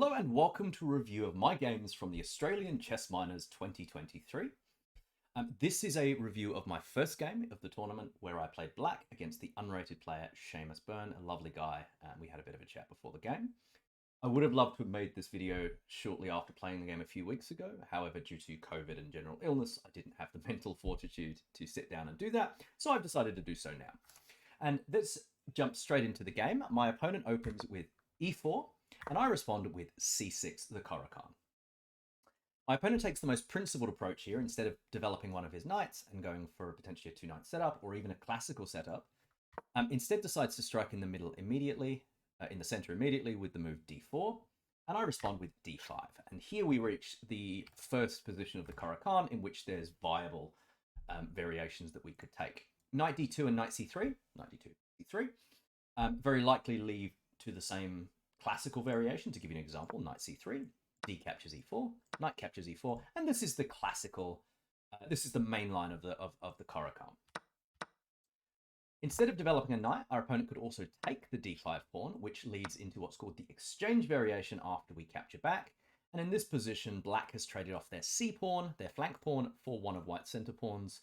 Hello and welcome to a review of my games from the Australian Chess Miners 2023. This is a review of my first game of the tournament where I played black against the unrated player Seamus Byrne, a lovely guy, and we had a bit of a chat before the game. I would have loved to have made this video shortly after playing the game a few weeks ago. However, due to COVID and general illness, I didn't have the mental fortitude to sit down and do that, so I've decided to do so now. And let's jump straight into the game. My opponent opens with e4, and I respond with c6, the Caro-Kann. My opponent takes the most principled approach here. Instead of developing one of his knights and going for potentially a two-knight setup or even a classical setup, instead decides to strike in the middle immediately, in the center immediately with the move d4, and I respond with d5. And here we reach the first position of the Caro-Kann in which there's viable variations that we could take. Knight d2 and knight c3, knight d2, c3, very likely lead to the same classical variation. To give you an example, knight c3, d captures e4, knight captures e4, and this is the classical, this is the main line of the Caro-Kann. Instead of developing a knight, our opponent could also take the d5 pawn, which leads into what's called the exchange variation after we capture back. And in this position, black has traded off their c pawn, their flank pawn, for one of white's center pawns.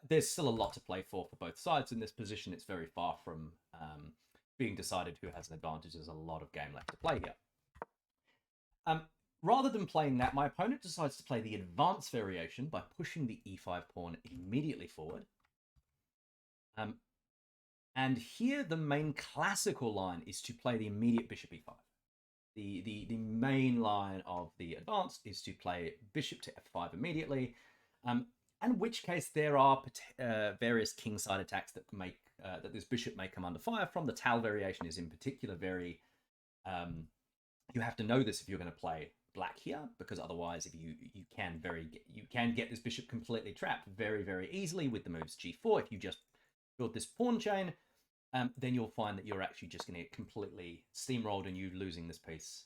There's still a lot to play for both sides in this position. It's very far from being decided who has an advantage. There's a lot of game left to play here. Rather than playing that, my opponent decides to play the advanced variation by pushing the e5 pawn immediately forward. And here the main classical line is to play the immediate bishop e5. The main line of the advance is to play bishop to f5 immediately, in which case there are various kingside attacks that make that this bishop may come under fire from. The Tal variation is in particular very... you have to know this if you're going to play black here, because otherwise, if you can get this bishop completely trapped very easily with the moves g4. If you just build this pawn chain, then you'll find that you're actually just going to get completely steamrolled and you losing this piece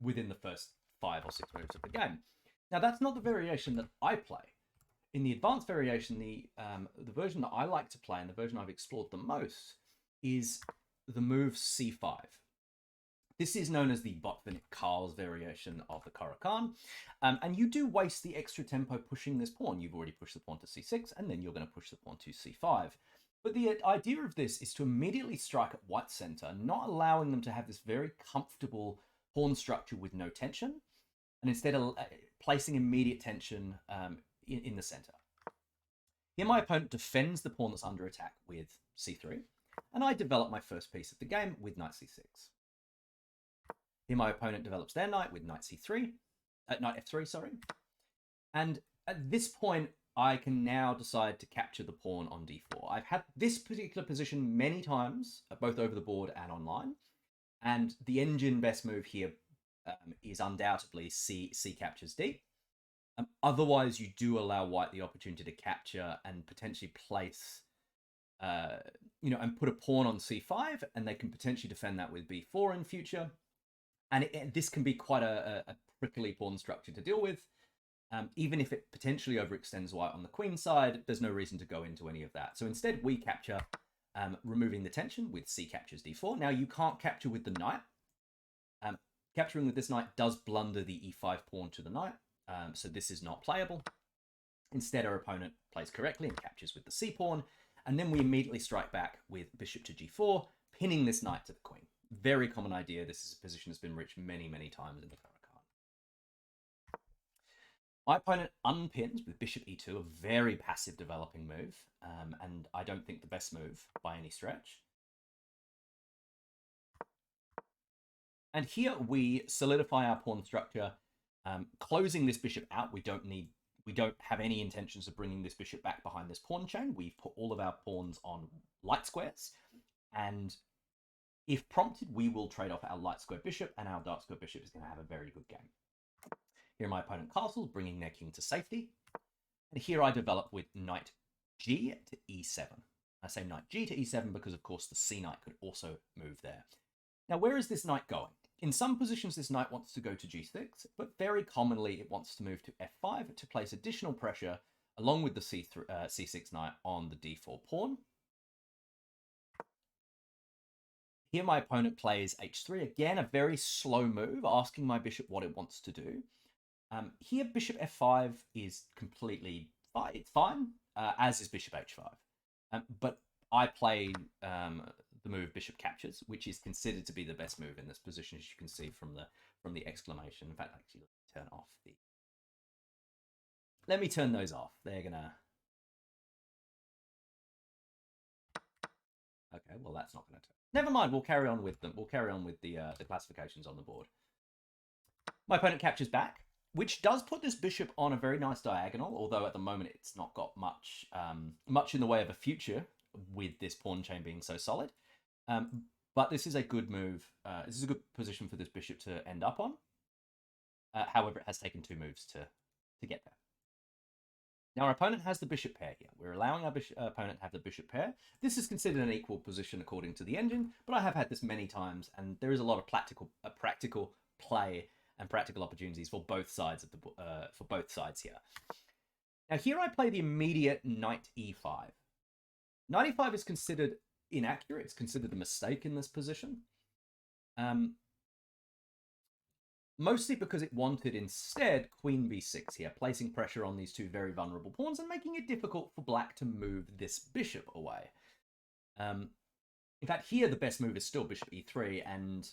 within the first 5 or 6 moves of the game. Now, that's not the variation that I play. In the advanced variation, the version that I like to play and the version I've explored the most is the move c5. This is known as the Botvinnik-Carls variation of the Caro-Kann, and you do waste the extra tempo pushing this pawn. You've already pushed the pawn to c6, and then you're going to push the pawn to c5. But the idea of this is to immediately strike at white's center, not allowing them to have this very comfortable pawn structure with no tension, and instead of placing immediate tension in the center. Here my opponent defends the pawn that's under attack with c3, and I develop my first piece of the game with knight c6. Here my opponent develops their knight with knight c3, knight f3, sorry. And at this point, I can now decide to capture the pawn on d4. I've had this particular position many times, both over the board and online. And the engine best move here is undoubtedly c captures d. Otherwise, you do allow white the opportunity to capture and potentially place, and put a pawn on c5, and they can potentially defend that with b4 in future. And this can be quite a prickly pawn structure to deal with. Even if it potentially overextends white on the queen side, there's no reason to go into any of that. So instead, we capture, removing the tension with c captures d4. Now, you can't capture with the knight. Capturing with this knight does blunder the e5 pawn to the knight, so this is not playable. Instead, our opponent plays correctly and captures with the c pawn, and then we immediately strike back with bishop to g4, pinning this knight to the queen. Very common idea. This is a position that's been reached many times in the Caro-Kann. My opponent unpins with bishop e2, a very passive developing move, and I don't think the best move by any stretch. And here we solidify our pawn structure, closing this bishop out. We don't have any intentions of bringing this bishop back behind this pawn chain. We've put all of our pawns on light squares, and if prompted, we will trade off our light square bishop, and our dark square bishop is going to have a very good game. Here my opponent castles, bringing their king to safety. And here I develop with knight g to e7. I say knight g to e7 because, of course, the c knight could also move there. Now, where is this knight going? In some positions, this knight wants to go to g6, but very commonly it wants to move to f5 to place additional pressure, along with the c6 knight, on the d4 pawn. Here my opponent plays h3. Again, a very slow move, asking my bishop what it wants to do. Here, bishop f5 is completely fine. It's fine, as is bishop h5. But I play the move bishop captures, which is considered to be the best move in this position, as you can see from the exclamation. In fact, actually, let me turn off the. Let me turn those off. They're gonna. Okay, well that's not gonna turn. Never mind. We'll carry on with them. We'll carry on with the classifications on the board. My opponent captures back, which does put this bishop on a very nice diagonal, although at the moment it's not got much in the way of a future with this pawn chain being so solid. But this is a good move. This is a good position for this bishop to end up on. However, it has taken 2 moves to get there. Now, our opponent has the bishop pair here. We're allowing our opponent to have the bishop pair. This is considered an equal position according to the engine, but I have had this many times, and there is a lot of practical play and practical opportunities for both sides of the here. Now, here I play the immediate knight e5. Knight e5 is considered inaccurate. It's considered a mistake in this position. Mostly because it wanted instead queen b6 here, placing pressure on these 2 very vulnerable pawns and making it difficult for black to move this bishop away. In fact, here the best move is still bishop e3, and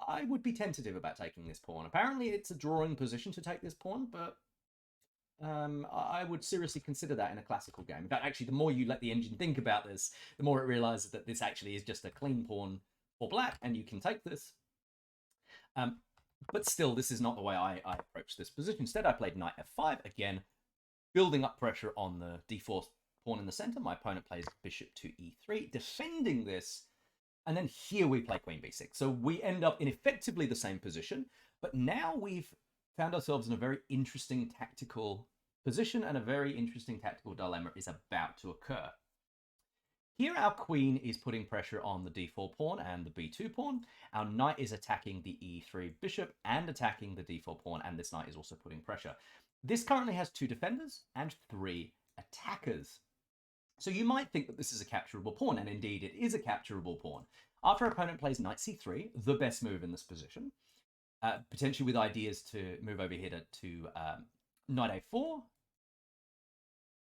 I would be tentative about taking this pawn. Apparently it's a drawing position to take this pawn, but I would seriously consider that in a classical game. In fact, actually, the more you let the engine think about this, the more it realizes that this actually is just a clean pawn for black, and you can take this. But still, this is not the way I approach this position. Instead, I played knight f5, again, building up pressure on the d4 pawn in the center. My opponent plays bishop to e3, defending this, and then here we play queen b6. So we end up in effectively the same position, but now we've found ourselves in a very interesting tactical position, and a very interesting tactical dilemma is about to occur. Here our queen is putting pressure on the d4 pawn and the b2 pawn. Our knight is attacking the e3 bishop and attacking the d4 pawn, and this knight is also putting pressure. This currently has 2 defenders and 3 attackers. So you might think that this is a capturable pawn, and indeed it is a capturable pawn. After our opponent plays knight c3, the best move in this position, potentially with ideas to move over here to knight a4,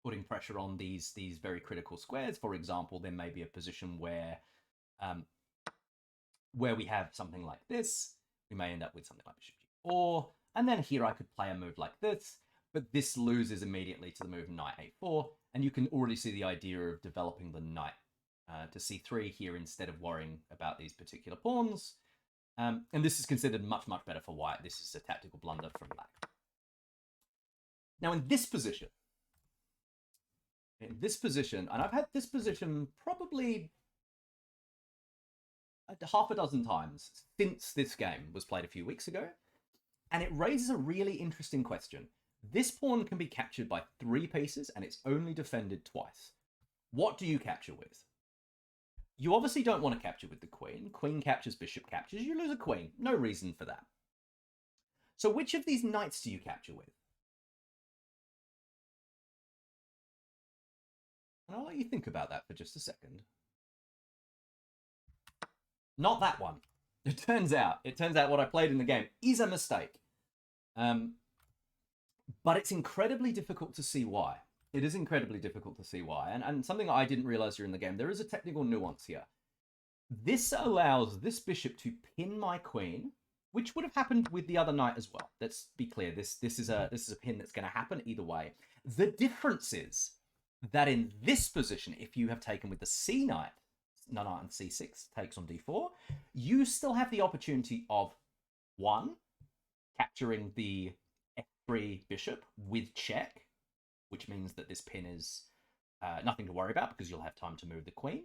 putting pressure on these very critical squares. For example, there may be a position where we have something like this. We may end up with something like bishop g4, and then here I could play a move like this, but this loses immediately to the move knight a4, and you can already see the idea of developing the knight to c3 here instead of worrying about these particular pawns. And this is considered much, much better for white. This is a tactical blunder from black. Now, in this position, and I've had this position probably half a dozen times since this game was played a few weeks ago, and it raises a really interesting question. This pawn can be captured by 3 pieces, and it's only defended twice. What do you capture with? You obviously don't want to capture with the queen. Queen captures, bishop captures. You lose a queen. No reason for that. So which of these knights do you capture with? And I'll let you think about that for just a second. Not that one. It turns out what I played in the game is a mistake. But it's incredibly difficult to see why. It is incredibly difficult to see why. And something I didn't realize during the game, there is a technical nuance here. This allows this bishop to pin my queen, which would have happened with the other knight as well. Let's be clear. This is a pin that's going to happen either way. The difference is that in this position, if you have taken with the c knight, knight and c6 takes on d4, you still have the opportunity of 1, capturing the f3 bishop with check, which means that this pin is nothing to worry about because you'll have time to move the queen.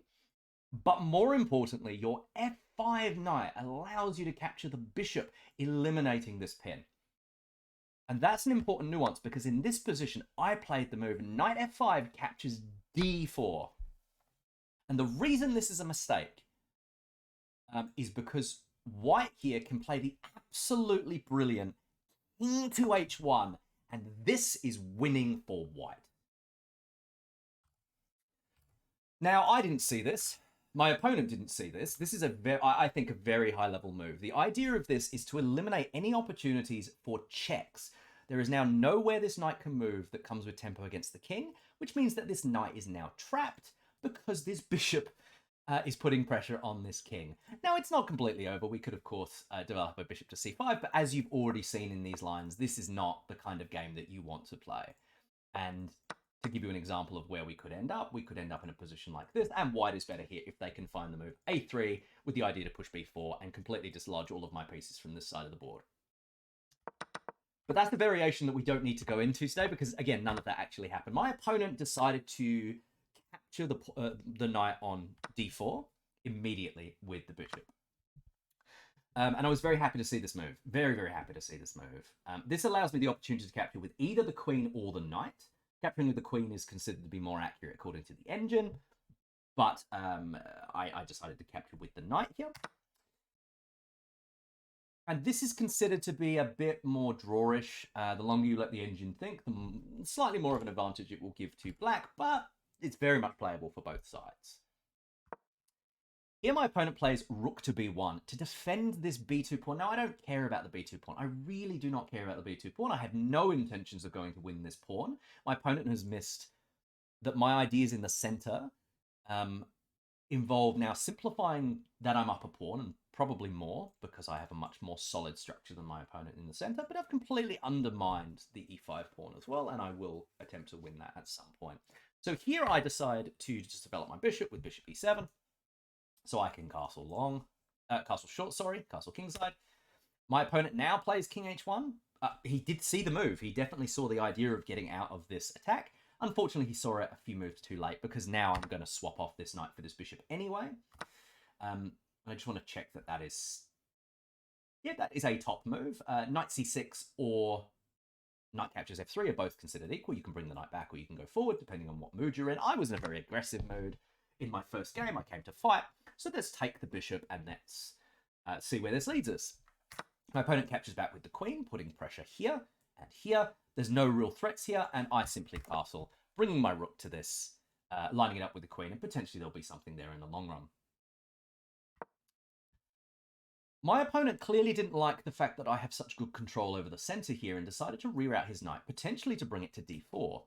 But more importantly, your f5 knight allows you to capture the bishop, eliminating this pin. And that's an important nuance because in this position, I played the move knight f5 captures d4. And the reason this is a mistake is because white here can play the absolutely brilliant king to h1, and this is winning for white. Now, I didn't see this. my opponent didn't see this. This is I think, a very high-level move. The idea of this is to eliminate any opportunities for checks. There is now nowhere this knight can move that comes with tempo against the king, which means that this knight is now trapped because this bishop is putting pressure on this king. Now, it's not completely over. We could, of course, develop a bishop to c5, but as you've already seen in these lines, this is not the kind of game that you want to play. And to give you an example of where we could end up in a position like this, and white is better here if they can find the move a3 with the idea to push b4 and completely dislodge all of my pieces from this side of the board. But that's the variation that we don't need to go into today because, again, none of that actually happened. My opponent decided to capture the knight on d4 immediately with the bishop. And I was very happy to see this move. Very, very happy to see this move. This allows me the opportunity to capture with either the queen or the knight. Capturing with the queen is considered to be more accurate according to the engine. But I decided to capture with the knight here. And this is considered to be a bit more drawish. The longer you let the engine think, the slightly more of an advantage it will give to black, but it's very much playable for both sides. Here my opponent plays rook to b1 to defend this b2 pawn. Now, I don't care about the b2 pawn. I really do not care about the b2 pawn. I have no intentions of going to win this pawn. My opponent has missed that my ideas in the center involve now simplifying that I'm up a pawn, and probably more, because I have a much more solid structure than my opponent in the center, but I've completely undermined the e5 pawn as well, and I will attempt to win that at some point. So here I decide to just develop my bishop with bishop e7, so I can castle kingside. My opponent now plays king h1. He did see the move. He definitely saw the idea of getting out of this attack. Unfortunately, he saw it a few moves too late, because now I'm going to swap off this knight for this bishop anyway. I just want to check that that is... Yeah, that is a top move. Knight c6 or knight captures f3 are both considered equal. You can bring the knight back or you can go forward, depending on what mood you're in. I was in a very aggressive mood. In my first game, I came to fight. So let's take the bishop and let's see where this leads us. My opponent captures back with the queen, putting pressure here and here. There's no real threats here, and I simply castle, bringing my rook to this, lining it up with the queen, and potentially there'll be something there in the long run. My opponent clearly didn't like the fact that I have such good control over the center here and decided to reroute his knight, potentially to bring it to d4.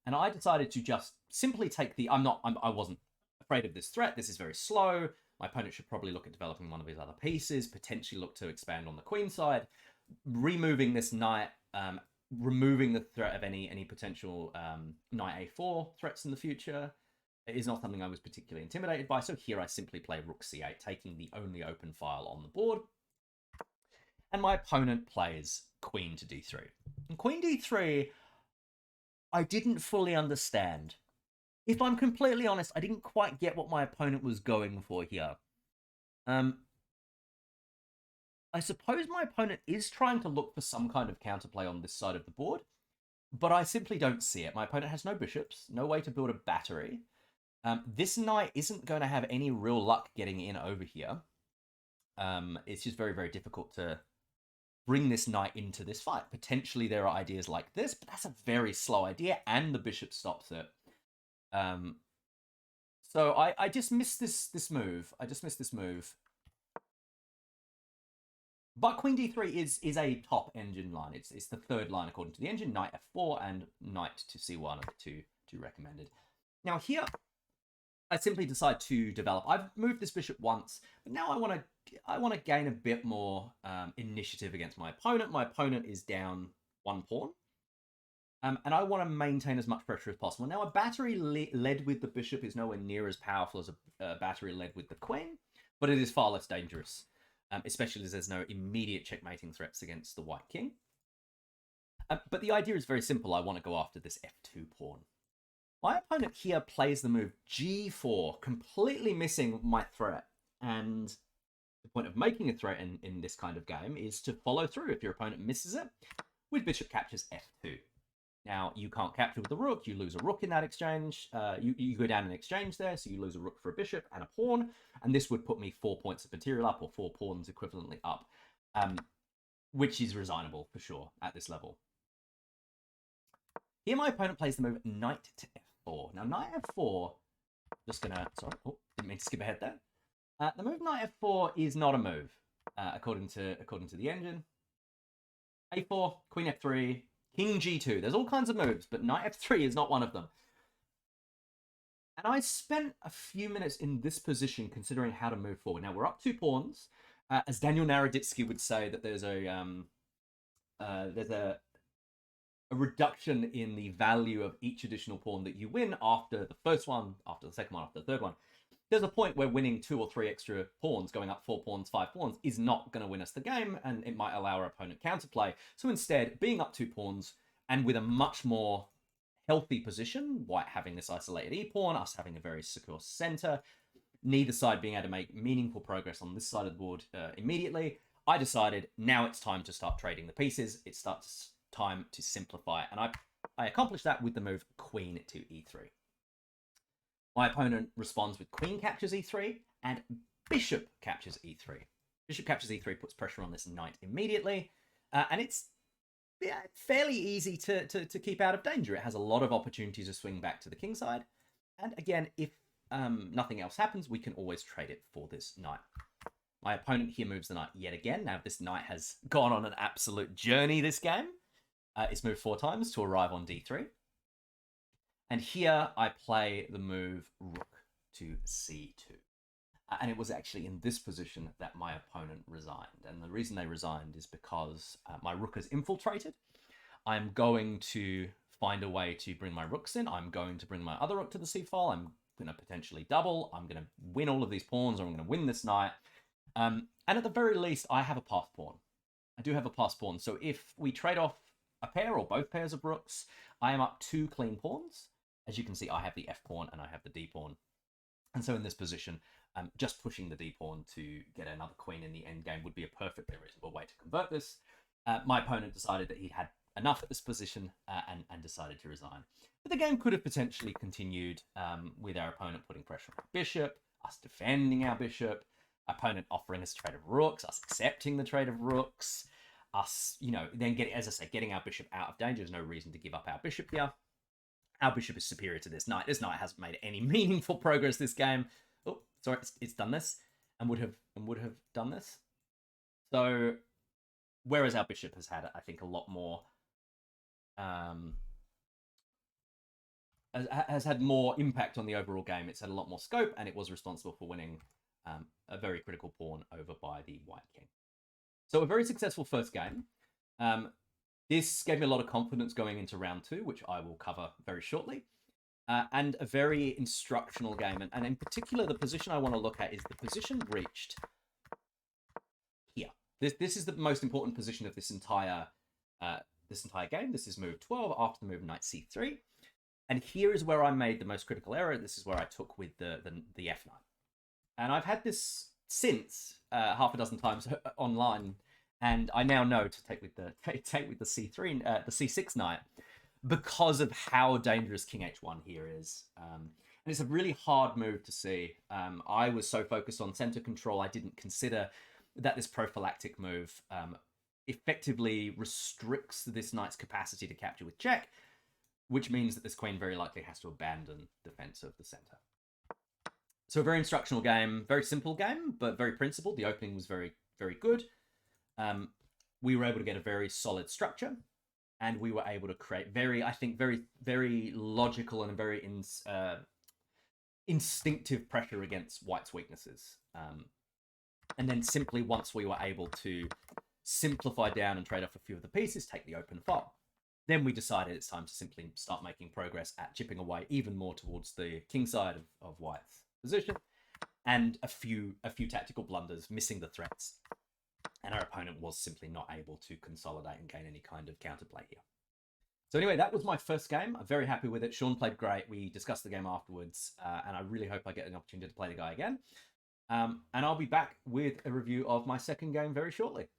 And I decided to just simply take the... I wasn't afraid of this threat. This is very slow. My opponent should probably look at developing one of his other pieces, potentially look to expand on the queen side, removing this knight, removing the threat of any potential knight a4 threats in the future. It is not something I was particularly intimidated by, so here I simply play rook c8, taking the only open file on the board. And my opponent plays queen to d3. And queen d3, I didn't fully understand. If I'm completely honest, I didn't quite get what my opponent was going for here. I suppose my opponent is trying to look for some kind of counterplay on this side of the board, but I simply don't see it. My opponent has no bishops, no way to build a battery. This knight isn't going to have any real luck getting in over here. It's just very, very difficult to bring this knight into this fight. Potentially there are ideas like this, but that's a very slow idea, and the bishop stops it. So I just missed this move. I just missed this move. But queen d3 is a top engine line. It's the third line according to the engine. Knight f4 and knight to c1 are the two recommended. Now here, I simply decide to develop. I've moved this bishop once, but now I want to gain a bit more initiative against my opponent. My opponent is down one pawn, and I want to maintain as much pressure as possible. Now, a battery led with the bishop is nowhere near as powerful as a battery led with the queen, but it is far less dangerous, especially as there's no immediate checkmating threats against the white king. But the idea is very simple. I want to go after this f2 pawn. My opponent here plays the move g4, completely missing my threat. And the point of making a threat in this kind of game is to follow through if your opponent misses it, with bishop captures f2. Now, you can't capture with the rook. You lose a rook in that exchange. You go down in exchange there, so you lose a rook for a bishop and a pawn. And this would put me 4 points of material up, or 4 pawns equivalently up, which is resignable for sure at this level. Here, my opponent plays the move knight to f4. Now, knight f4 Just gonna, sorry, oh, didn't mean to skip ahead there. The move knight f4 is not a move, according to the engine. a4, queen f3, king g2. There's all kinds of moves, but knight f3 is not one of them. And I spent a few minutes in this position considering how to move forward. Now, we're up 2 pawns. As Daniel Naroditsky would say, that there's a reduction in the value of each additional pawn that you win after the first one, after the second one, after the third one. There's a point where winning 2 or 3 extra pawns, going up 4 pawns, 5 pawns, is not going to win us the game, and it might allow our opponent counterplay. So instead, being up 2 pawns, and with a much more healthy position, white having this isolated e-pawn, us having a very secure center, neither side being able to make meaningful progress on this side of the board immediately, I decided now it's time to start trading the pieces. It starts time to simplify, and I accomplished that with the move queen to e3. My opponent responds with queen captures e3 and bishop captures e3. Bishop captures e3 puts pressure on this knight immediately, and it's fairly easy to keep out of danger. It has a lot of opportunities to swing back to the king side, and again, if nothing else happens, we can always trade it for this knight. My opponent here moves the knight yet again. Now, this knight has gone on an absolute journey this game. It's moved 4 times to arrive on d3. And here I play the move rook to c2. And it was actually in this position that my opponent resigned. And the reason they resigned is because my rook is infiltrated. I'm going to find a way to bring my rooks in. I'm going to bring my other rook to the c file. I'm going to potentially double. I'm going to win all of these pawns, or I'm going to win this knight. And at the very least, I have a pass pawn. I do have a pass pawn. So if we trade off a pair or both pairs of rooks, I am up 2 clean pawns. As you can see, I have the f pawn and I have the d pawn. And so in this position, just pushing the d pawn to get another queen in the endgame would be a perfectly reasonable way to convert this. My opponent decided that he had enough at this position and decided to resign. But the game could have potentially continued with our opponent putting pressure on the bishop, us defending our bishop, opponent offering us a trade of rooks, us accepting the trade of rooks, us, then getting our bishop out of danger. There's no reason to give up our bishop here. Our bishop is superior to this knight. This knight hasn't made any meaningful progress this game. Oh, sorry, it's done this and would have done this. So, whereas our bishop has had, I think, a lot more, has had more impact on the overall game. It's had a lot more scope, and it was responsible for winning a very critical pawn over by the white king. So a very successful first game. This gave me a lot of confidence going into round 2, which I will cover very shortly. And a very instructional game. And in particular, the position I want to look at is the position reached here. This is the most important position of this entire game. This is move 12 after the move knight c3. And here is where I made the most critical error. This is where I took with the f9. And I've had this since half a dozen times online. And I now know to take with the c3, the c6 knight, because of how dangerous king h1 here is. And it's a really hard move to see. I was so focused on center control, I didn't consider that this prophylactic move effectively restricts this knight's capacity to capture with check, which means that this queen very likely has to abandon defense of the center. So a very instructional game, very simple game, but very principled. The opening was very, very good. We were able to get a very solid structure, and we were able to create very, very logical and very instinctive pressure against white's weaknesses. And then simply once we were able to simplify down and trade off a few of the pieces, take the open file, then we decided it's time to simply start making progress at chipping away even more towards the king side of white's position, and a few tactical blunders, missing the threats. And our opponent was simply not able to consolidate and gain any kind of counterplay here. So anyway, that was my first game. I'm very happy with it. Sean played great. We discussed the game afterwards, and I really hope I get an opportunity to play the guy again. And I'll be back with a review of my second game very shortly.